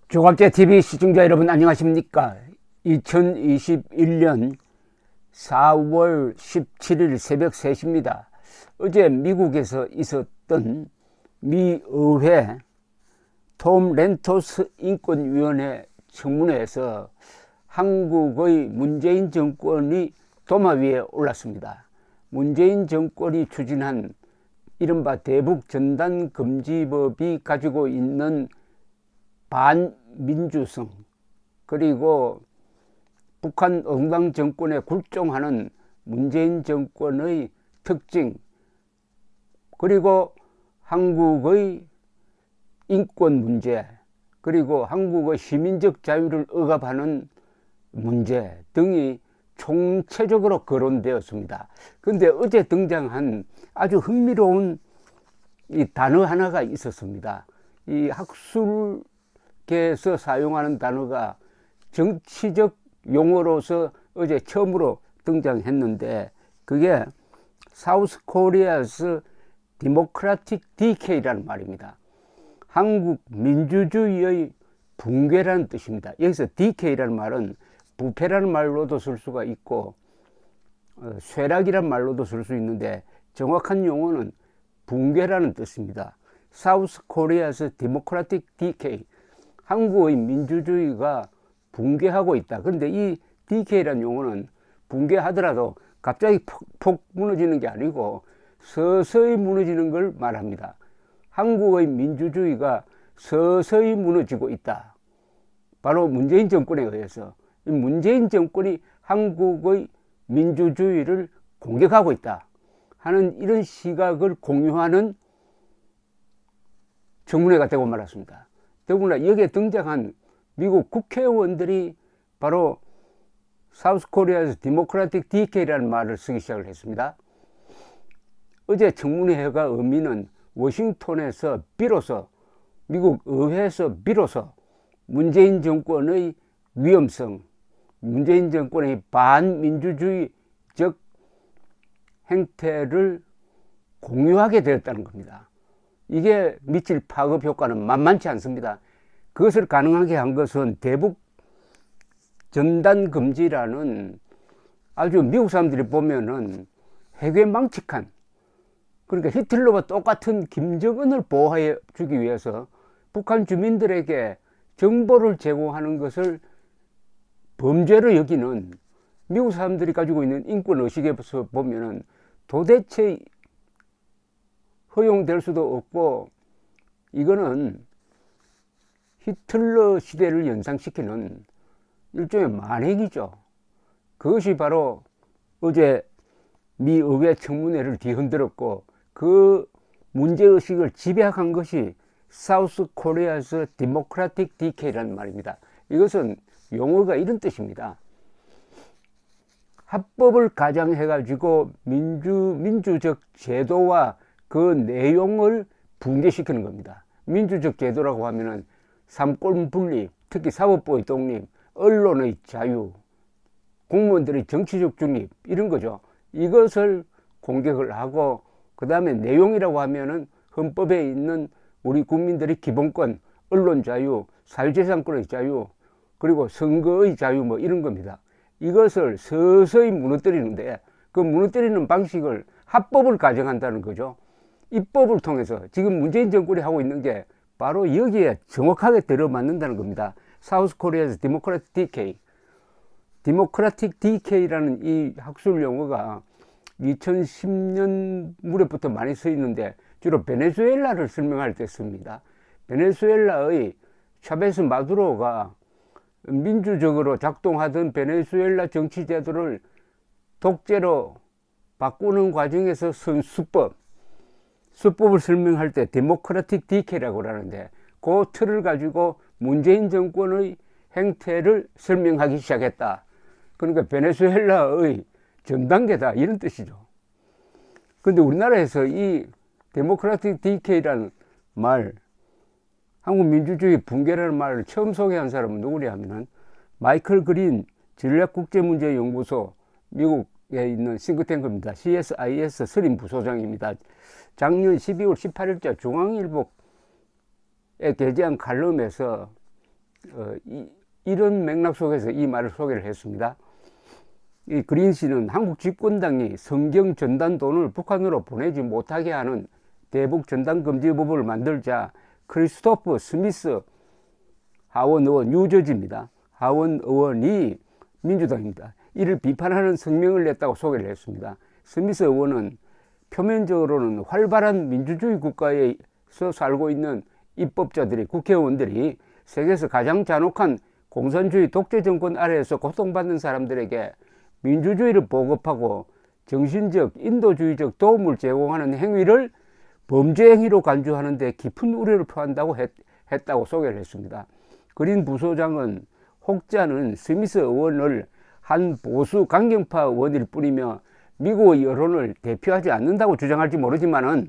조갑제 TV 시청자 여러분 안녕하십니까? 2021년 4월 17일 새벽 3시입니다. 어제 미국에서 있었던 미 의회 톰 렌토스 인권위원회 청문회에서 한국의 문재인 정권이 도마 위에 올랐습니다. 문재인 정권이 추진한 이른바 대북 전단금지법이 가지고 있는 반민주성, 그리고 북한 응당 정권에 굴종하는 문재인 정권의 특징, 그리고 한국의 인권 문제, 그리고 한국의 시민적 자유를 억압하는 문제 등이 총체적으로 거론되었습니다. 그런데 어제 등장한 아주 흥미로운 이 단어 하나가 있었습니다. 이 학술계에서 사용하는 단어가 정치적 용어로서 어제 처음으로 등장했는데, 그게 사우스 코리아스 디모크라틱 디케이라는 말입니다. 한국 민주주의의 붕괴라는 뜻입니다. 여기서 디케이라는 말은 부패라는 말로도 쓸 수가 있고 쇠락이라는 말로도 쓸 수 있는데, 정확한 용어는 붕괴라는 뜻입니다. 사우스 코리아스 디모크라틱 디케이, 한국의 민주주의가 붕괴하고 있다. 그런데 이 디케이라는 용어는 붕괴하더라도 갑자기 폭 무너지는 게 아니고 서서히 무너지는 걸 말합니다. 한국의 민주주의가 서서히 무너지고 있다. 바로 문재인 정권에 의해서 이 문재인 정권이 한국의 민주주의를 공격하고 있다 하는 이런 시각을 공유하는 청문회가 되고 말았습니다. 더구나 여기에 등장한 미국 국회의원들이 바로 사우스 코리아에서 디모크라틱 디케이라는 말을 쓰기 시작을 했습니다. 어제 청문회가 의미는 워싱턴에서 비로소, 미국 의회에서 비로소 문재인 정권의 위험성, 문재인 정권의 반민주주의적 행태를 공유하게 되었다는 겁니다. 이게 미칠 파급 효과는 만만치 않습니다. 그것을 가능하게 한 것은 대북 전단금지라는 아주 미국 사람들이 보면은 해괴망측한, 그러니까 히틀러와 똑같은 김정은을 보호해 주기 위해서 북한 주민들에게 정보를 제공하는 것을 범죄로 여기는 미국 사람들이 가지고 있는 인권의식에서 보면은 도대체 허용될 수도 없고, 이거는 히틀러 시대를 연상시키는 일종의 만행이죠. 그것이 바로 어제 미 의회 청문회를 뒤흔들었고, 그 문제의식을 집약한 것이 사우스 코리아스 디모크라틱 디케이라는 말입니다. 이것은 용어가 이런 뜻입니다. 합법을 가장해 가지고 민주적 제도와 그 내용을 붕괴시키는 겁니다. 민주적 제도라고 하면은 삼권 분립, 특히 사법부의 독립, 언론의 자유, 공무원들의 정치적 중립, 이런 거죠. 이것을 공격을 하고, 그 다음에 내용이라고 하면은 헌법에 있는 우리 국민들의 기본권, 언론 자유, 사유재산권의 자유, 그리고 선거의 자유, 뭐 이런 겁니다. 이것을 서서히 무너뜨리는데, 그 무너뜨리는 방식을 합법을 가정한다는 거죠. 입법을 통해서 지금 문재인 정권이 하고 있는 게 바로 여기에 정확하게 들어맞는다는 겁니다. 사우스 코리아에서 디모크라틱 디케이, 디모크라틱 디케이라는 이 학술 용어가 2010년 무렵부터 많이 쓰이는데 주로 베네수엘라를 설명할 때 씁니다. 베네수엘라의 차베스 마두로가 민주적으로 작동하던 베네수엘라 정치 제도를 독재로 바꾸는 과정에서 쓴 수법을 설명할 때 데모크라틱 디케이라고 하는데, 그 틀을 가지고 문재인 정권의 행태를 설명하기 시작했다. 그러니까 베네수엘라의 전단계다, 이런 뜻이죠. 그런데 우리나라에서 이 데모크라틱 디케이라는 말, 한국 민주주의 붕괴라는 말을 처음 소개한 사람은 누구냐 하면은 마이클 그린 전략국제문제연구소, 미국에 있는 싱크탱크입니다. CSIS 선임 부소장입니다. 작년 12월 18일자 중앙일보에 게재한 칼럼에서 이런 맥락 속에서 이 말을 소개를 했습니다. 이 그린씨는 한국 집권당이 성경 전단 돈을 북한으로 보내지 못하게 하는 대북 전단 금지법을 만들자 크리스토퍼 스미스 하원 의원, 뉴저지입니다. 하원 의원이 민주당입니다. 이를 비판하는 성명을 냈다고 소개를 했습니다. 스미스 의원은 표면적으로는 활발한 민주주의 국가에서 살고 있는 입법자들이, 국회의원들이 세계에서 가장 잔혹한 공산주의 독재 정권 아래에서 고통받는 사람들에게 민주주의를 보급하고 정신적, 인도주의적 도움을 제공하는 행위를 범죄 행위로 간주하는 데 깊은 우려를 표한다고 했다고 소개를 했습니다. 그린 부소장은 혹자는 스미스 의원을 한 보수 강경파 의원일 뿐이며 미국의 여론을 대표하지 않는다고 주장할지 모르지만은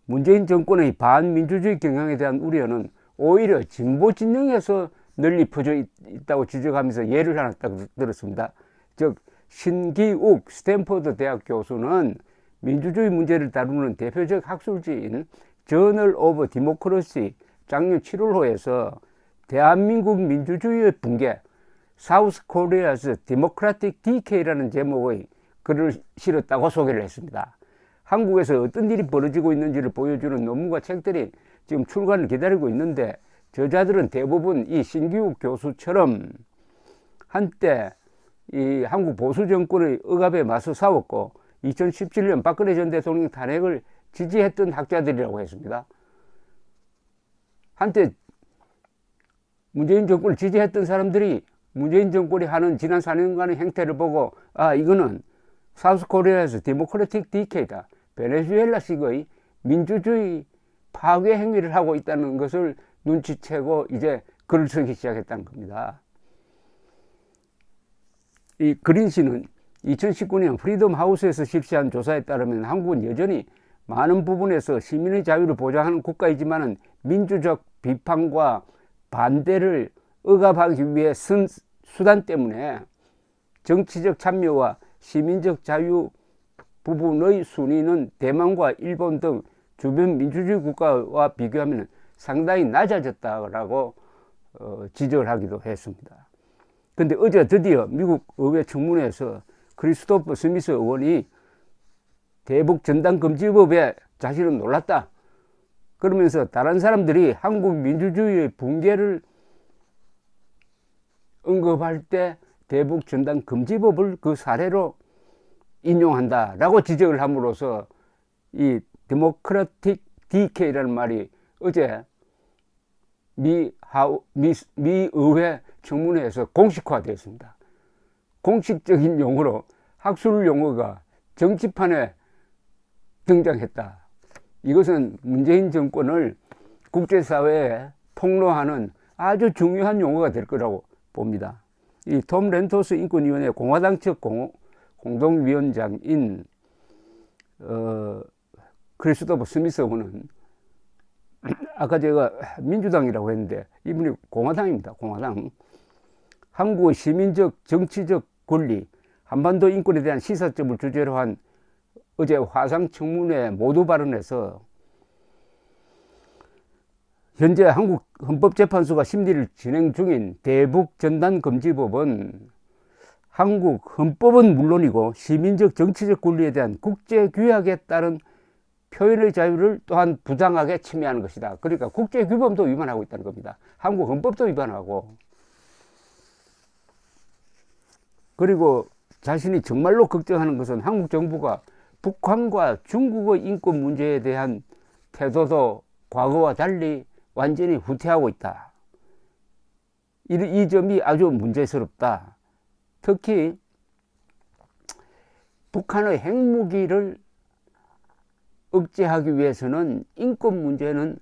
문재인 정권의 반민주주의 경향에 대한 우려는 오히려 진보 진영에서 널리 퍼져 있다고 지적하면서 예를 하나 딱 들었습니다. 즉 신기욱 스탠퍼드 대학 교수는 민주주의 문제를 다루는 대표적 학술지인 저널 오브 디모크러시 작년 7월호에서 대한민국 민주주의의 붕괴, 사우스 코리아스 디모크라틱 디케이라는 제목의 글을 실었다고 소개를 했습니다. 한국에서 어떤 일이 벌어지고 있는지를 보여주는 논문과 책들이 지금 출간을 기다리고 있는데, 저자들은 대부분 이 신기욱 교수처럼 한때 이 한국 보수 정권의 억압에 맞서 싸웠고 2017년 박근혜 전 대통령 탄핵을 지지했던 학자들이라고 했습니다. 한때 문재인 정권을 지지했던 사람들이 문재인 정권이 하는 지난 4년간의 행태를 보고, 아, 이거는 사우스코리아에서 디모크라틱 디케이다, 베네수엘라식의 민주주의 파괴 행위를 하고 있다는 것을 눈치채고 이제 글을 쓰기 시작했다는 겁니다. 이 그린씨는 2019년 프리덤 하우스에서 실시한 조사에 따르면 한국은 여전히 많은 부분에서 시민의 자유를 보장하는 국가이지만은 민주적 비판과 반대를 억압하기 위해 쓴 수단 때문에 정치적 참여와 시민적 자유 부분의 순위는 대만과 일본 등 주변 민주주의 국가와 비교하면 상당히 낮아졌다라고 지적을 하기도 했습니다. 근데 어제 드디어 미국 의회 청문회에서 크리스토퍼 스미스 의원이 대북 전단 금지법에 자신은 놀랐다, 그러면서 다른 사람들이 한국 민주주의의 붕괴를 언급할 때 대북 전단 금지법을 그 사례로 인용한다라고 지적을 함으로써 이 데모크라틱 디케이라는 말이 어제 미 의회 청문회에서 공식화되었습니다. 공식적인 용어로, 학술 용어가 정치판에 등장했다. 이것은 문재인 정권을 국제사회에 폭로하는 아주 중요한 용어가 될 거라고 봅니다. 이 톰 렌토스 인권위원회 공화당 측 공동위원장인 크리스토퍼 스미스 의원은 아까 제가 민주당이라고 했는데 이분이 공화당입니다. 공화당. 한국의 시민적 정치적 권리, 한반도 인권에 대한 시사점을 주제로 한 어제 화상 청문회 모두 발언에서 현재 한국 헌법재판소가 심리를 진행 중인 대북 전단 금지법은 한국 헌법은 물론이고 시민적 정치적 권리에 대한 국제 규약에 따른 표현의 자유를 또한 부당하게 침해하는 것이다. 그러니까 국제 규범도 위반하고 있다는 겁니다. 한국 헌법도 위반하고, 그리고 자신이 정말로 걱정하는 것은 한국 정부가 북한과 중국의 인권 문제에 대한 태도도 과거와 달리 완전히 후퇴하고 있다. 이 점이 아주 문제스럽다. 특히 북한의 핵무기를 억제하기 위해서는 인권 문제는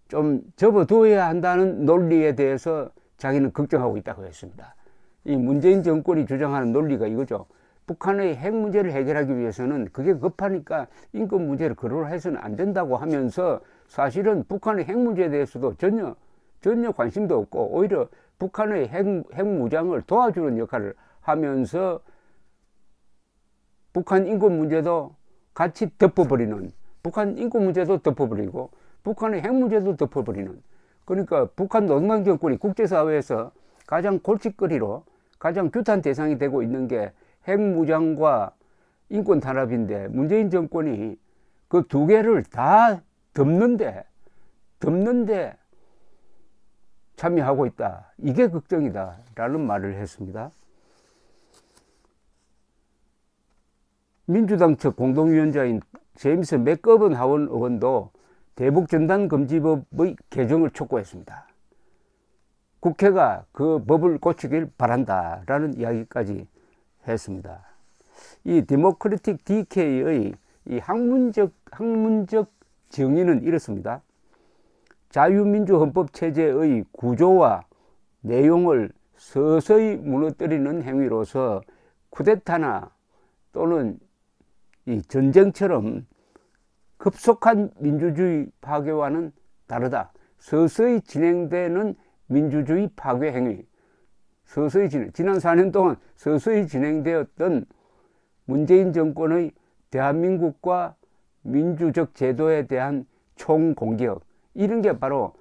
좀 접어두어야 한다는 논리에 대해서 자기는 걱정하고 있다고 했습니다. 이 문재인 정권이 주장하는 논리가 이거죠. 북한의 핵 문제를 해결하기 위해서는 그게 급하니까 인권 문제를 거론해서는 안 된다고 하면서 사실은 북한의 핵 문제에 대해서도 전혀 관심도 없고 오히려 북한의 핵 무장을 도와주는 역할을 하면서 북한 인권 문제도 같이 덮어버리는, 북한 인권 문제도 덮어버리고 북한의 핵 문제도 덮어버리는 그러니까 북한 노동당 정권이 국제사회에서 가장 골칫거리로 가장 규탄 대상이 되고 있는 게 핵무장과 인권 탄압인데 문재인 정권이 그 두 개를 다 덮는데 참여하고 있다. 이게 걱정이다. 라는 말을 했습니다. 민주당 측 공동위원장인 제임스 맥거번 하원 의원도 대북전단금지법의 개정을 촉구했습니다. 국회가 그 법을 고치길 바란다. 라는 이야기까지 했습니다. 이 데모크래틱 DK의 이 학문적 정의는 이렇습니다. 자유민주헌법체제의 구조와 내용을 서서히 무너뜨리는 행위로서 쿠데타나 또는 이 전쟁처럼 급속한 민주주의 파괴와는 다르다. 서서히 진행되는 민주주의 파괴 행위. 지난 4년 동안 서서히 진행되었던 문재인 정권의 대한민국과 민주적 제도에 대한 총공격. 이런 게 바로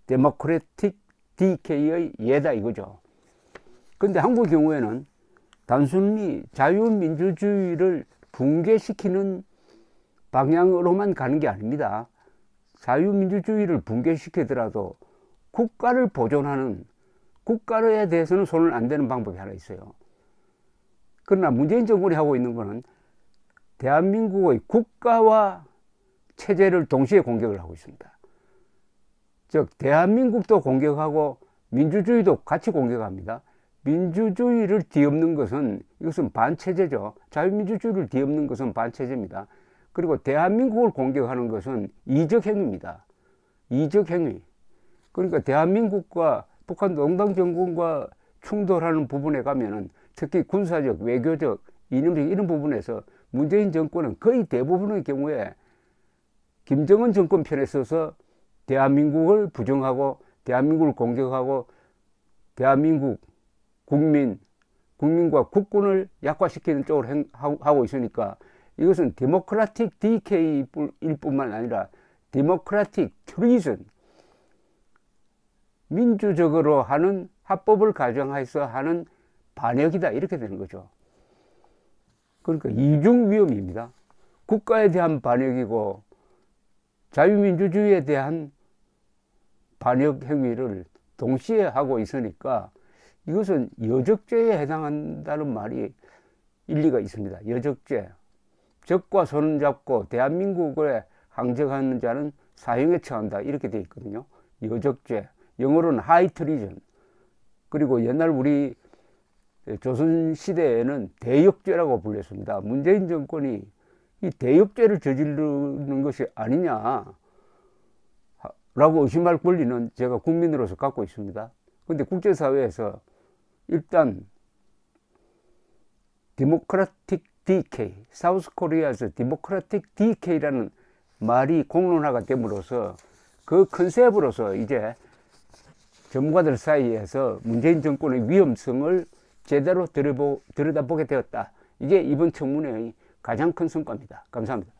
데모크래틱 DK의 예다 이거죠. 근데 한국 경우에는 단순히 자유민주주의를 붕괴시키는 방향으로만 가는 게 아닙니다. 자유민주주의를 붕괴시키더라도 국가를 보존하는, 국가에 대해서는 손을 안 대는 방법이 하나 있어요. 그러나 문재인 정권이 하고 있는 것은 대한민국의 국가와 체제를 동시에 공격을 하고 있습니다. 즉 대한민국도 공격하고 민주주의도 같이 공격합니다. 민주주의를 뒤엎는 것은 이것은 반체제죠. 자유민주주의를 뒤엎는 것은 반체제입니다. 그리고 대한민국을 공격하는 것은 이적행위입니다. 이적행위. 그러니까 대한민국과 북한 노동당 정권과 충돌하는 부분에 가면은 특히 군사적, 외교적, 이념적 이런 부분에서 문재인 정권은 거의 대부분의 경우에 김정은 정권 편에 서서 대한민국을 부정하고 대한민국을 공격하고 대한민국 국민과 국군을 약화시키는 쪽으로 하고 있으니까 이것은 데모크라틱 DK일 뿐만 아니라 데모크라틱 트리즌, 민주적으로 하는 합법을 가정해서 하는 반역이다 이렇게 되는 거죠. 그러니까 이중 위험입니다. 국가에 대한 반역이고 자유민주주의에 대한 반역 행위를 동시에 하고 있으니까 이것은 여적죄에 해당한다는 말이 일리가 있습니다. 여적죄. 적과 손을 잡고 대한민국에 항적하는 자는 사형에 처한다 이렇게 되어 있거든요. 여적죄. 영어로는 하이 트리전. 그리고 옛날 우리 조선시대에는 대역죄라고 불렸습니다. 문재인 정권이 이 대역죄를 저지르는 것이 아니냐 라고 의심할 권리는 제가 국민으로서 갖고 있습니다. 그런데 국제사회에서 일단 데모크라틱 DK, 사우스 코리아에서 데모크라틱 DK라는 말이 공론화가 됨으로써 그 컨셉으로서 이제 전문가들 사이에서 문재인 정권의 위험성을 제대로 들여다보게 되었다. 이게 이번 청문회의 가장 큰 성과입니다. 감사합니다.